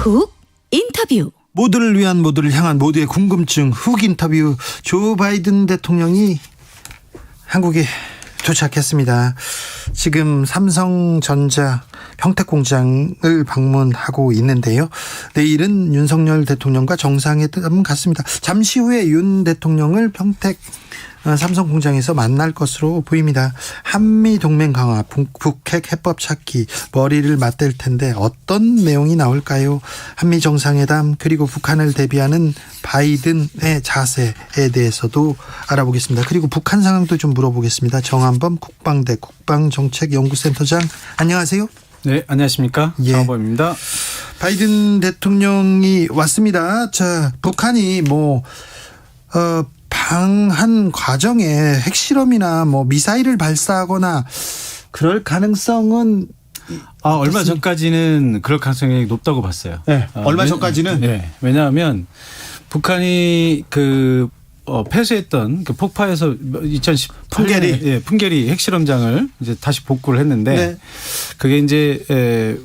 훅 인터뷰. 모두를 위한, 모두를 향한, 모두의 궁금증 훅 인터뷰. 조 바이든 대통령이 한국에 도착했습니다. 지금 삼성전자 평택공장을 방문하고 있는데요. 내일은 윤석열 대통령과 정상회담 갖습니다. 잠시 후에 윤 대통령을 평택 삼성공장에서 만날 것으로 보입니다. 한미동맹 강화, 북핵 해법 찾기, 머리를 맞댈 텐데 어떤 내용이 나올까요? 한미 정상회담, 그리고 북한을 대비하는 바이든의 자세에 대해서도 알아보겠습니다. 그리고 북한 상황도 좀 물어보겠습니다. 정한범 국방대 국방정책연구센터장, 안녕하세요. 네, 안녕하십니까. 예. 정한범입니다. 바이든 대통령이 왔습니다. 자, 북한이 방한 과정에 핵실험이나 미사일을 발사하거나 그럴 가능성은 얼마 전까지는 그럴 가능성이 높다고 봤어요. 네, 얼마 전까지는. 네, 왜냐하면 북한이 폐쇄했던 폭파해서 2018년에 풍계리 핵실험장을 이제 다시 복구를 했는데, 네. 그게 이제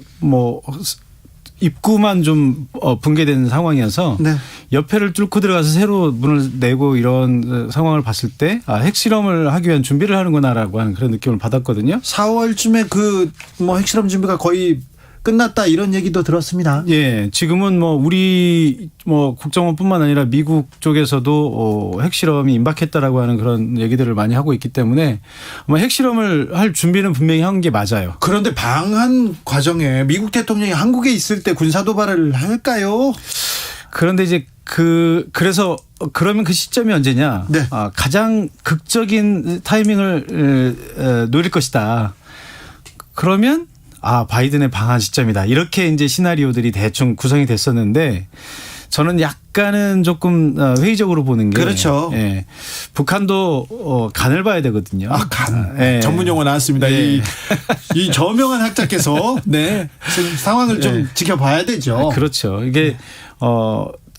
입구만 좀 붕괴된 상황이어서, 네. 옆에를 뚫고 들어가서 새로 문을 내고 이런 상황을 봤을 때 핵실험을 하기 위한 준비를 하는구나라고 하는 그런 느낌을 받았거든요. 4월쯤에 핵실험 준비가 거의 끝났다, 이런 얘기도 들었습니다. 예, 지금은 우리 국정원뿐만 아니라 미국 쪽에서도 핵실험이 임박했다라고 하는 그런 얘기들을 많이 하고 있기 때문에 핵실험을 할 준비는 분명히 한 게 맞아요. 그런데 방한 과정에 미국 대통령이 한국에 있을 때 군사 도발을 할까요? 그런데 이제 그래서 그러면 그 시점이 언제냐? 네. 가장 극적인 타이밍을 노릴 것이다. 그러면 바이든의 방한 시점이다. 이렇게 이제 시나리오들이 대충 구성이 됐었는데, 저는 약간은 조금 회의적으로 보는 게, 그렇죠. 예, 북한도 간을 봐야 되거든요. 간. 예. 전문 용어 나왔습니다. 예. 이 저명한 학자께서 지금 상황을 좀 지켜봐야 되죠. 그렇죠. 이게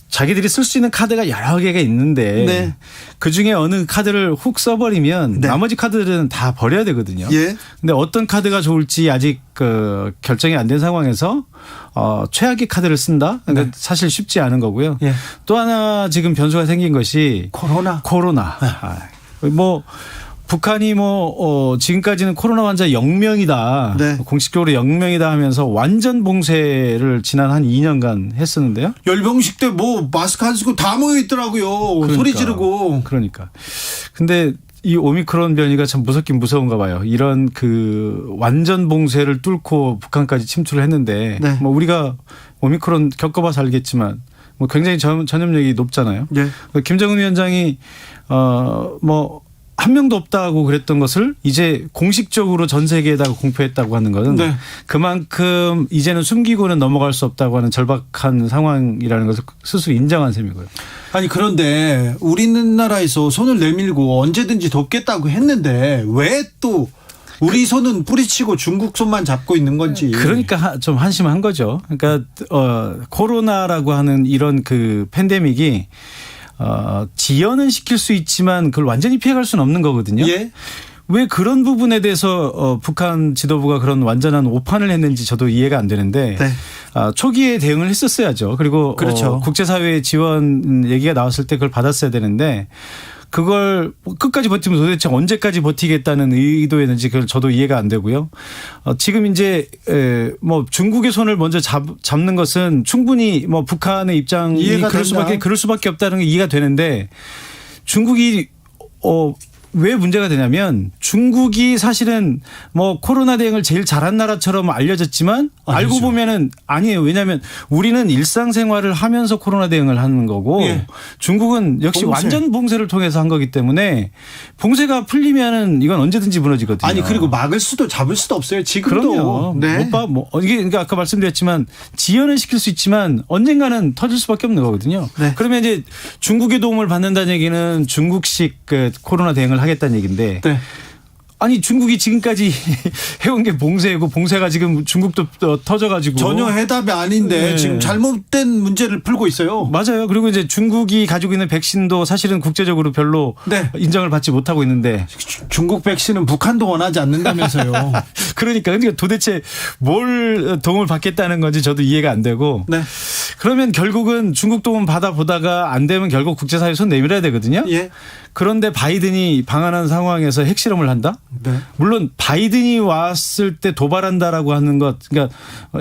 자기들이 쓸 수 있는 카드가 여러 개가 있는데, 네. 그중에 어느 카드를 훅 써버리면 나머지 카드들은 다 버려야 되거든요. 예. 근데 어떤 카드가 좋을지 아직 결정이 안 된 상황에서 최악의 카드를 쓴다? 그러니까 사실 쉽지 않은 거고요. 예. 또 하나 지금 변수가 생긴 것이 코로나. 북한이 지금까지는 코로나 환자 0명이다. 네. 공식적으로 0명이다 하면서 완전 봉쇄를 지난 한 2년간 했었는데요. 열병식 때 마스크 안 쓰고 다 모여 있더라고요. 소리 지르고. 그러니까. 근데 이 오미크론 변이가 참 무섭긴 무서운가 봐요. 이런 완전 봉쇄를 뚫고 북한까지 침투를 했는데, 네. 우리가 오미크론 겪어봐서 알겠지만 굉장히 전염력이 높잖아요. 네. 김정은 위원장이 한 명도 없다고 그랬던 것을 이제 공식적으로 전 세계에다가 공표했다고 하는 것은, 네. 그만큼 이제는 숨기고는 넘어갈 수 없다고 하는 절박한 상황이라는 것을 스스로 인정한 셈이고요. 아니, 그런데 우리나라에서 손을 내밀고 언제든지 돕겠다고 했는데 왜 또 우리 손은 뿌리치고 중국 손만 잡고 있는 건지. 그러니까 좀 한심한 거죠. 그러니까 코로나라고 하는 이런 팬데믹이 지연은 시킬 수 있지만 그걸 완전히 피해갈 수는 없는 거거든요. 예. 왜 그런 부분에 대해서 북한 지도부가 그런 완전한 오판을 했는지 저도 이해가 안 되는데, 네. 초기에 대응을 했었어야죠. 그리고 그렇죠. 국제사회의 지원 얘기가 나왔을 때 그걸 받았어야 되는데, 그걸 끝까지 버티면 도대체 언제까지 버티겠다는 의도였는지 그걸 저도 이해가 안 되고요. 지금 이제 중국의 손을 먼저 잡는 것은 충분히 북한의 입장이 그럴 수밖에 없다는 게 이해가 되는데, 중국이 왜 문제가 되냐면, 중국이 사실은 코로나 대응을 제일 잘한 나라처럼 알려졌지만 알고 보면은 아니에요. 왜냐하면 우리는 일상생활을 하면서 코로나 대응을 하는 거고, 예. 중국은 역시 봉쇄. 완전 봉쇄를 통해서 한 거기 때문에 봉쇄가 풀리면은 이건 언제든지 무너지거든요. 아니, 그리고 막을 수도 잡을 수도 없어요. 지금도. 그럼요. 네. 이게 그러니까 아까 말씀드렸지만 지연은 시킬 수 있지만 언젠가는 터질 수밖에 없는 거거든요. 네. 그러면 이제 중국의 도움을 받는다는 얘기는 중국식 코로나 대응을 하겠다는 얘기인데, 네. 아니 중국이 지금까지 해온 게 봉쇄고 봉쇄가 지금 중국도 터져가지고 전혀 해답이 아닌데 네. 지금 잘못된 문제를 풀고 있어요. 맞아요. 그리고 이제 중국이 가지고 있는 백신도 사실은 국제적으로 별로 네. 인정을 받지 못하고 있는데 중국 백신은 북한도 원하지 않는다면서요. 그러니까 도대체 뭘 도움을 받겠다는 건지 저도 이해가 안 되고 네. 그러면 결국은 중국 도움 받아보다가 안 되면 결국 국제사회에 손 내밀어야 되거든요. 예. 그런데 바이든이 방한한 상황에서 핵실험을 한다? 네. 물론 바이든이 왔을 때 도발한다라고 하는 것, 그러니까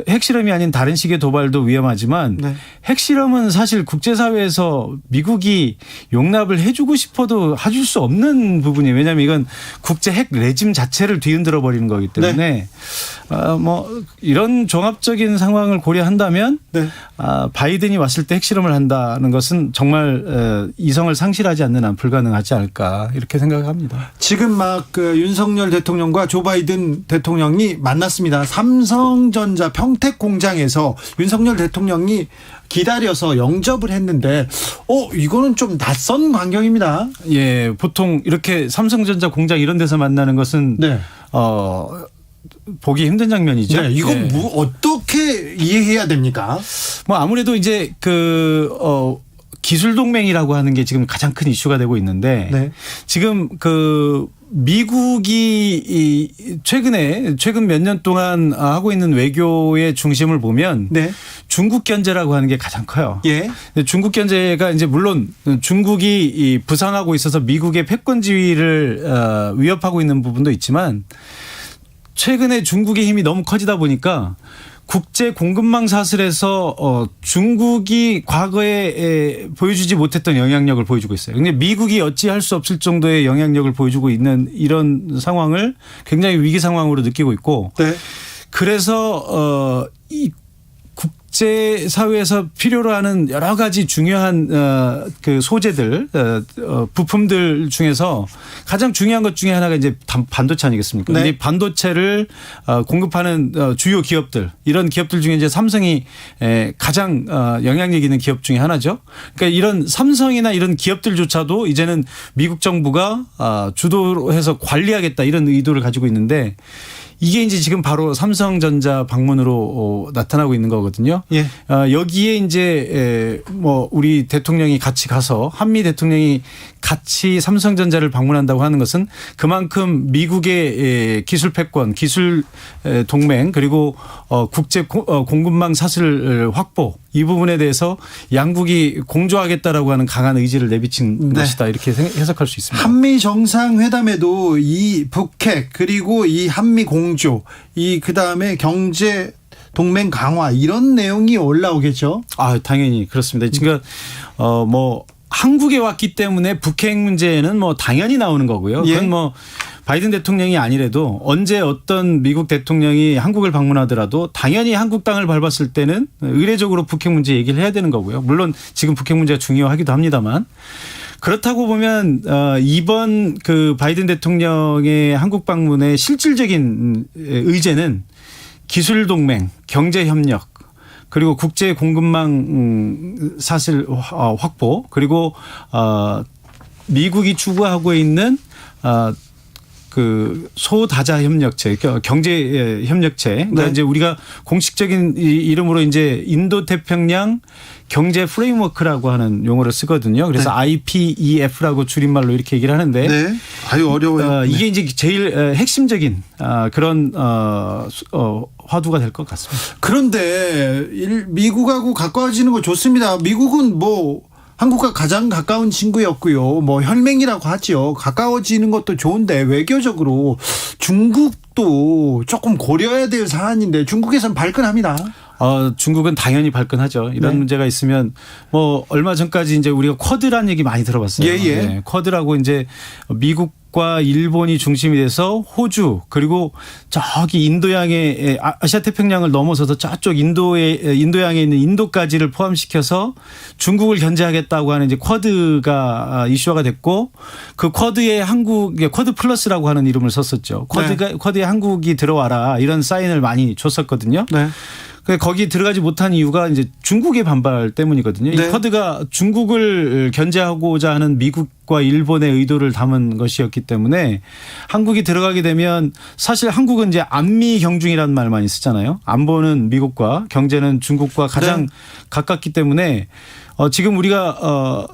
핵실험이 아닌 다른 식의 도발도 위험하지만 네. 핵실험은 사실 국제사회에서 미국이 용납을 해주고 싶어도 해줄 수 없는 부분이에요. 왜냐하면 이건 국제 핵 레짐 자체를 뒤흔들어 버리는 거기 때문에 뭐 이런 종합적인 상황을 고려한다면 네. 바이든이 왔을 때 핵실험을 한다는 것은 정말 이성을 상실하지 않는 한 불가능하지 않을까 이렇게 생각합니다. 지금 막 그 윤석열 대통령과 조 바이든 대통령이 만났습니다. 삼성전자 평택 공장에서 윤석열 대통령이 기다려서 영접을 했는데 이거는 좀 낯선 광경입니다. 예, 보통 이렇게 삼성전자 공장 이런 데서 만나는 것은 네. 보기 힘든 장면이죠. 네, 이건 예. 어떻게 이해해야 됩니까? 뭐 아무래도 이제 기술 동맹이라고 하는 게 지금 가장 큰 이슈가 되고 있는데 네. 지금 미국이 최근 몇 년 동안 하고 있는 외교의 중심을 보면 네. 중국 견제라고 하는 게 가장 커요. 예. 근데 중국 견제가 이제 물론 중국이 부상하고 있어서 미국의 패권 지위를 위협하고 있는 부분도 있지만 최근에 중국의 힘이 너무 커지다 보니까 국제 공급망 사슬에서 중국이 과거에 보여주지 못했던 영향력을 보여주고 있어요. 근데 미국이 어찌할 수 없을 정도의 영향력을 보여주고 있는 이런 상황을 굉장히 위기 상황으로 느끼고 있고 네. 그래서 이 국제 사회에서 필요로 하는 여러 가지 중요한 그 소재들 부품들 중에서 가장 중요한 것 중에 하나가 이제 반도체 아니겠습니까? 네. 근데 반도체를 공급하는 주요 기업들 이런 기업들 중에 이제 삼성이 가장 영향력 있는 기업 중에 하나죠. 그러니까 이런 삼성이나 이런 기업들조차도 이제는 미국 정부가 주도해서 관리하겠다 이런 의도를 가지고 있는데 이게 이제 지금 바로 삼성전자 방문으로 나타나고 있는 거거든요. 예. 여기에 이제 뭐 우리 대통령이 같이 가서 한미 대통령이 같이 삼성전자를 방문한다고 하는 것은 그만큼 미국의 기술 패권, 기술 동맹 그리고 국제 공급망 사슬 확보 이 부분에 대해서 양국이 공조하겠다라고 하는 강한 의지를 내비친 네. 것이다 이렇게 해석할 수 있습니다. 한미 정상회담에도 이 북핵 그리고 이 한미 공조 그다음에 경제 동맹 강화 이런 내용이 올라오겠죠. 당연히 그렇습니다. 그러니까 뭐 한국에 왔기 때문에 북핵 문제는 뭐 당연히 나오는 거고요. 예. 그건 뭐 바이든 대통령이 아니래도 언제 어떤 미국 대통령이 한국을 방문하더라도 당연히 한국 땅을 밟았을 때는 의례적으로 북핵 문제 얘기를 해야 되는 거고요. 물론 지금 북핵 문제가 중요하기도 합니다만 그렇다고 보면 이번 그 바이든 대통령의 한국 방문의 실질적인 의제는 기술 동맹, 경제 협력 그리고 국제 공급망 사슬 확보 그리고 미국이 추구하고 있는 그 소다자 협력체, 경제 협력체. 그러니까 네. 이제 우리가 공식적인 이름으로 이제 인도 태평양 경제 프레임워크라고 하는 용어를 쓰거든요. 그래서 네. IPEF라고 줄임말로 이렇게 얘기를 하는데 네. 아유 어려워요. 이게 이제 제일 핵심적인 그런 화두가 될 것 같습니다. 그런데 미국하고 가까워지는 거 좋습니다. 미국은 뭐 한국과 가장 가까운 친구였고요. 뭐 혈맹이라고 하죠. 가까워지는 것도 좋은데 외교적으로 중국도 조금 고려해야 될 사안인데 중국에서는 발끈합니다. 중국은 당연히 발끈하죠. 이런 네. 문제가 있으면 뭐 얼마 전까지 이제 우리가 쿼드라는 얘기 많이 들어봤어요. 예, 예. 네, 쿼드라고 이제 미국과 일본이 중심이 돼서 호주 그리고 저기 인도양의 아시아 태평양을 넘어서서 저쪽 인도양에 있는 인도까지를 포함시켜서 중국을 견제하겠다고 하는 이제 쿼드가 이슈화가 됐고 그 쿼드에 쿼드 플러스라고 하는 이름을 썼었죠. 쿼드에 한국이 들어와라 이런 사인을 많이 줬었거든요. 네. 거기 들어가지 못한 이유가 이제 중국의 반발 때문이거든요. 네. 이 쿼드가 중국을 견제하고자 하는 미국과 일본의 의도를 담은 것이었기 때문에 한국이 들어가게 되면 사실 한국은 이제 안미 경중이라는 말 많이 쓰잖아요. 안보는 미국과 경제는 중국과 가장 네. 가깝기 때문에 지금 우리가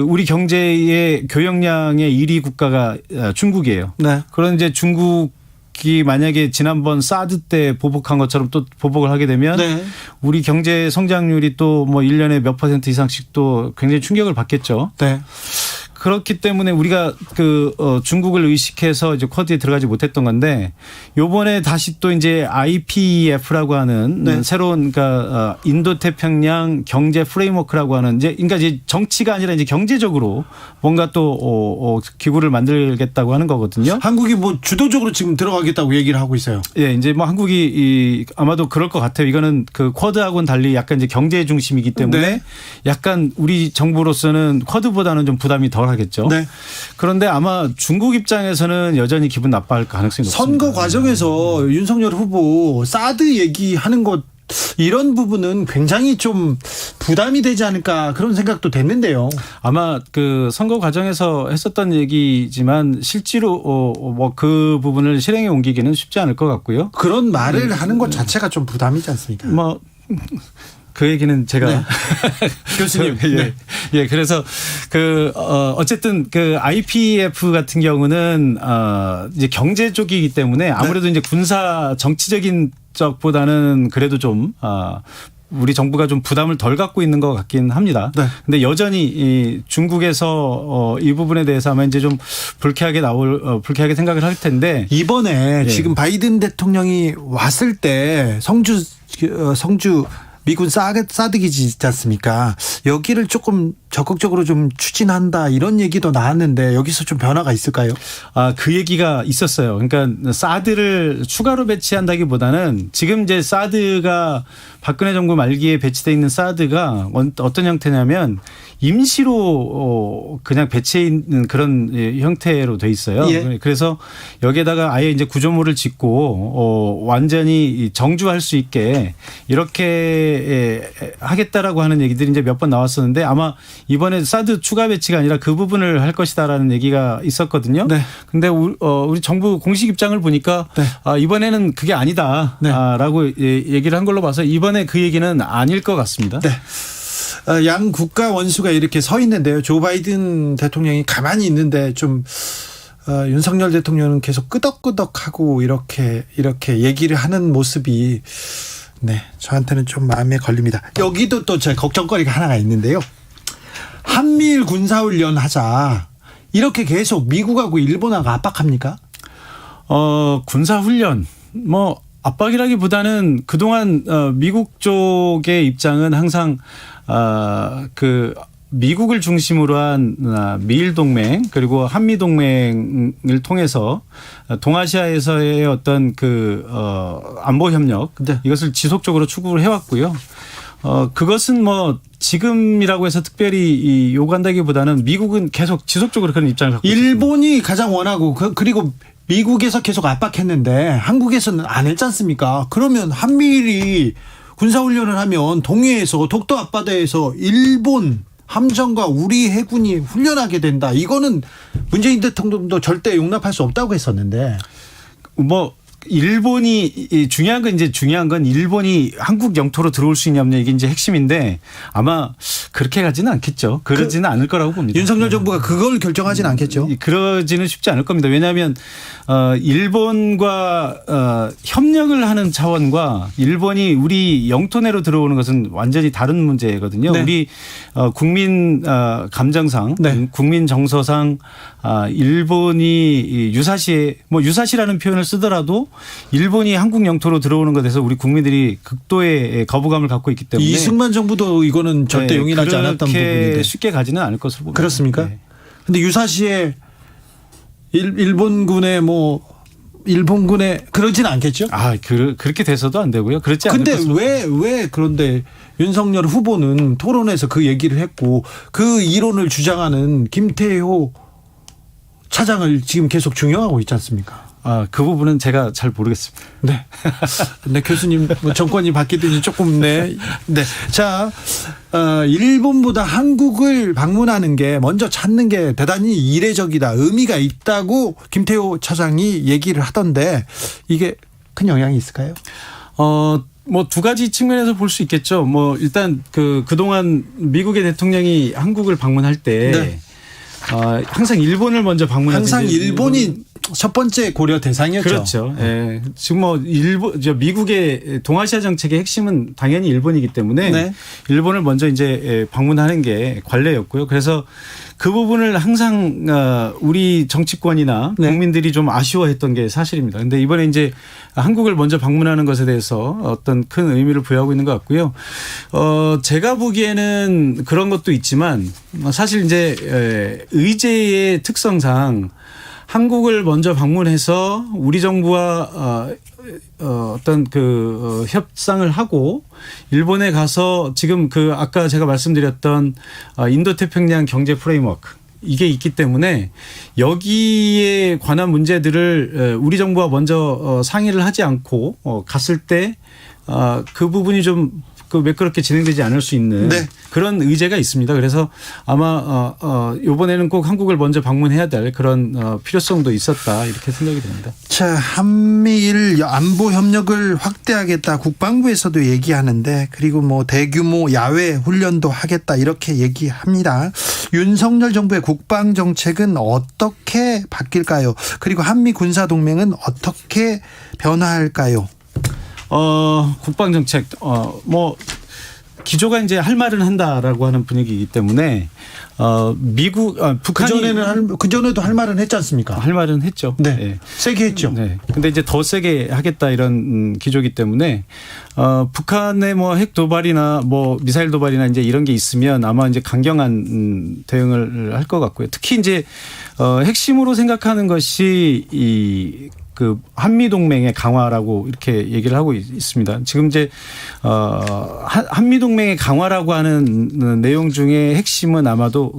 우리 경제의 교역량의 1위 국가가 중국이에요. 네. 그런 이제 중국이 만약에 지난번 사드 때 보복한 것처럼 또 보복을 하게 되면 네. 우리 경제 성장률이 또 뭐 1년에 몇 % 이상씩 또 굉장히 충격을 받겠죠. 네. 그렇기 때문에 우리가 중국을 의식해서 이제 쿼드에 들어가지 못했던 건데 요번에 다시 또 이제 IPEF라고 하는 네. 새로운 그러니까 인도 태평양 경제 프레임워크라고 하는 그러니까 이제 정치가 아니라 이제 경제적으로 뭔가 또 기구를 만들겠다고 하는 거거든요. 한국이 뭐 주도적으로 지금 들어가겠다고 얘기를 하고 있어요. 예, 이제 뭐 한국이 아마도 그럴 것 같아요. 이거는 그 쿼드하고는 달리 약간 이제 경제 중심이기 때문에 네. 약간 우리 정부로서는 쿼드보다는 좀 부담이 덜 하겠죠. 네. 그런데 아마 중국 입장에서는 여전히 기분 나빠할 가능성이 높습니다. 선거 과정에서 윤석열 후보 사드 얘기하는 것 이런 부분은 굉장히 좀 부담이 되지 않을까 그런 생각도 됐는데요. 아마 그 선거 과정에서 했었던 얘기지만 실제로 뭐 그 부분을 실행에 옮기기는 쉽지 않을 것 같고요. 그런 말을 하는 것 자체가 좀 부담이지 않습니까? 뭐 그 얘기는 제가 네. 교수님. 예. 네. 예. 그래서 어쨌든 그 IPF 같은 경우는 이제 경제 쪽이기 때문에 아무래도 이제 군사 정치적인 쪽보다는 그래도 좀 우리 정부가 좀 부담을 덜 갖고 있는 것 같긴 합니다. 네. 근데 여전히 이 중국에서 이 부분에 대해서 아마 이제 좀 불쾌하게 생각을 할 텐데 이번에 예. 지금 바이든 대통령이 왔을 때 성주 미군 사드 기지 있지 않습니까? 여기를 조금 적극적으로 좀 추진한다 이런 얘기도 나왔는데 여기서 좀 변화가 있을까요? 그 얘기가 있었어요. 그러니까 사드를 추가로 배치한다기보다는 지금 이제 사드가 박근혜 정부 말기에 배치되어 있는 사드가 어떤 형태냐면 임시로 그냥 배치해 있는 그런 형태로 돼 있어요. 예. 그래서 여기에다가 아예 이제 구조물을 짓고 완전히 정주할 수 있게 이렇게 하겠다라고 하는 얘기들이 이제 몇 번 나왔었는데 아마 이번에 사드 추가 배치가 아니라 그 부분을 할 것이다라는 얘기가 있었거든요. 네. 근데 우리 정부 공식 입장을 보니까 네. 이번에는 그게 아니다라고 얘기를 한 걸로 봐서 이번에 그 얘기는 아닐 것 같습니다. 네. 양 국가 원수가 이렇게 서 있는데요. 조 바이든 대통령이 가만히 있는데 좀 윤석열 대통령은 계속 끄덕끄덕하고 이렇게 얘기를 하는 모습이 네 저한테는 좀 마음에 걸립니다. 여기도 또 제 걱정거리가 하나가 있는데요. 한미일 군사훈련 하자 이렇게 계속 미국하고 일본하고 압박합니까? 군사훈련 뭐 압박이라기보다는 그동안 미국 쪽의 입장은 항상 그 미국을 중심으로 한 미일 동맹 그리고 한미 동맹을 통해서 동아시아에서의 어떤 그 안보 협력 네. 이것을 지속적으로 추구를 해왔고요. 그것은 뭐 지금이라고 해서 특별히 요구한다기보다는 미국은 계속 지속적으로 그런 입장을 갖고 있습니다. 일본이 가장 원하고 그리고 미국에서 계속 압박했는데 한국에서는 안 했지 않습니까? 그러면 한미일이 군사훈련을 하면 동해에서 독도 앞바다에서 일본 함정과 우리 해군이 훈련하게 된다. 이거는 문재인 대통령도 절대 용납할 수 없다고 했었는데. 뭐 일본이 중요한 건 일본이 한국 영토로 들어올 수 있냐 없냐 이게 이제 핵심인데 아마 그렇게 가지는 않겠죠. 그러지는 않을 거라고 봅니다. 윤석열 정부가 그걸 결정하지는 않겠죠. 그러지는 쉽지 않을 겁니다. 왜냐하면 일본과 협력을 하는 차원과 일본이 우리 영토 내로 들어오는 것은 완전히 다른 문제거든요. 네. 우리 국민 감정상, 네. 국민 정서상 일본이 유사시라는 표현을 쓰더라도 일본이 한국 영토로 들어오는 것에서 우리 국민들이 극도의 거부감을 갖고 있기 때문에 이승만 정부도 이거는 절대 용인하지 않았던 부분인데. 그렇게 쉽게 가지는 않을 것으로 봅니다. 그렇습니까? 네. 근데 유사시에 일본군의 그러진 않겠죠? 그렇게 돼서도 안 되고요. 그렇지 않을 근데 것으로. 왜 그런데 윤석열 후보는 토론에서 그 얘기를 했고 그 이론을 주장하는 김태호 차장을 지금 계속 중용하고 있지 않습니까? 그 부분은 제가 잘 모르겠습니다. 네. 네, 교수님, 뭐 정권이 바뀌더니 조금, 네. 네. 자, 일본보다 한국을 방문하는 게 먼저 찾는 게 대단히 이례적이다. 의미가 있다고 김태호 차장이 얘기를 하던데 이게 큰 영향이 있을까요? 뭐 두 가지 측면에서 볼 수 있겠죠. 뭐 일단 그동안 미국의 대통령이 한국을 방문할 때 네. 항상 일본을 먼저 방문하는 항상 일본이 첫 번째 고려 대상이었죠. 그렇죠. 예. 지금 뭐 미국의 동아시아 정책의 핵심은 당연히 일본이기 때문에 네. 일본을 먼저 이제 방문하는 게 관례였고요. 그래서 그 부분을 항상 우리 정치권이나 네. 국민들이 좀 아쉬워했던 게 사실입니다. 그런데 이번에 이제 한국을 먼저 방문하는 것에 대해서 어떤 큰 의미를 부여하고 있는 것 같고요. 제가 보기에는 그런 것도 있지만 사실 이제 의제의 특성상 한국을 먼저 방문해서 우리 정부와 어떤 협상을 하고 일본에 가서 지금 아까 제가 말씀드렸던 인도태평양 경제 프레임워크 이게 있기 때문에 여기에 관한 문제들을 우리 정부와 먼저 상의를 하지 않고 갔을 때 그 부분이 좀 매끄럽게 진행되지 않을 수 있는 네. 그런 의제가 있습니다. 그래서 아마 이번에는 꼭 한국을 먼저 방문해야 될 그런 필요성도 있었다 이렇게 생각이 됩니다. 자, 한미일 안보 협력을 확대하겠다 국방부에서도 얘기하는데 그리고 뭐 대규모 야외 훈련도 하겠다 이렇게 얘기합니다. 윤석열 정부의 국방 정책은 어떻게 바뀔까요? 그리고 한미 군사 동맹은 어떻게 변화할까요? 국방 정책 뭐 기조가 이제 할 말은 한다라고 하는 분위기이기 때문에 북한이 그전에도 할 말은 했지 않습니까? 할 말은 했죠. 네. 네. 세게 했죠. 네. 근데 이제 더 세게 하겠다 이런 기조이기 때문에 북한의 뭐 핵 도발이나 뭐 미사일 도발이나 이제 이런 게 있으면 아마 이제 강경한 대응을 할 것 같고요. 특히 이제 핵심으로 생각하는 것이 한미 동맹의 강화라고 이렇게 얘기를 하고 있습니다. 지금 이제 한미 동맹의 강화라고 하는 내용 중에 핵심은 아마도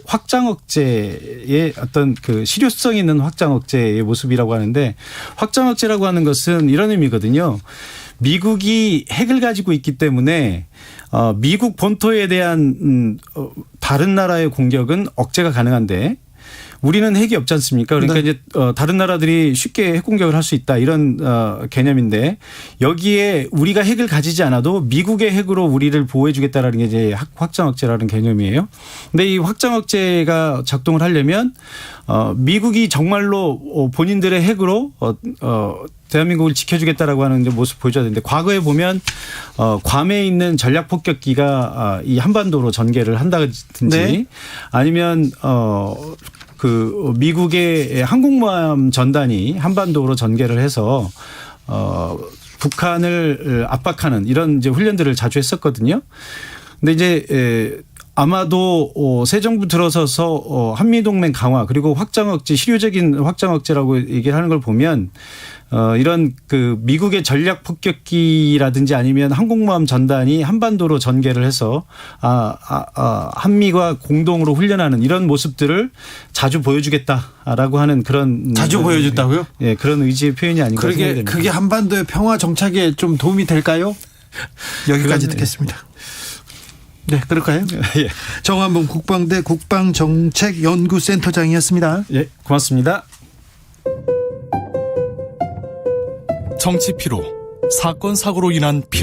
확장 억제의 어떤 실효성 있는 확장 억제의 모습이라고 하는데 확장 억제라고 하는 것은 이런 의미거든요. 미국이 핵을 가지고 있기 때문에 미국 본토에 대한 다른 나라의 공격은 억제가 가능한데 우리는 핵이 없지 않습니까? 그러니까 네. 이제 다른 나라들이 쉽게 핵 공격을 할 수 있다 이런 개념인데 여기에 우리가 핵을 가지지 않아도 미국의 핵으로 우리를 보호해 주겠다라는 게 이제 확장 억제라는 개념이에요. 근데 이 확장 억제가 작동을 하려면 미국이 정말로 본인들의 핵으로 대한민국을 지켜주겠다라고 하는 모습 보여줘야 되는데 과거에 보면 괌에 있는 전략 폭격기가 이 한반도로 전개를 한다든지 네. 아니면 미국의 항공모함 전단이 한반도로 전개를 해서 북한을 압박하는 이런 이제 훈련들을 자주 했었거든요. 근데 이제 아마도 새 정부 들어서서 한미동맹 강화 그리고 확장 억제 실효적인 확장 억제라고 얘기를 하는 걸 보면 이런 미국의 전략 폭격기라든지 아니면 항공모함 전단이 한반도로 전개를 해서 한미가 공동으로 훈련하는 이런 모습들을 자주 보여주겠다라고 하는 그런 자주 보여줬다고요? 예, 그런 의지의 표현이 아닌가 생각됩니다. 그게 한반도의 평화 정착에 좀 도움이 될까요? 여기까지 듣겠습니다. 네, 그럴까요? 예. 정한봉 국방대 국방정책연구센터장이었습니다. 예, 고맙습니다. 정치 피로, 사건 사고로 인한 피로.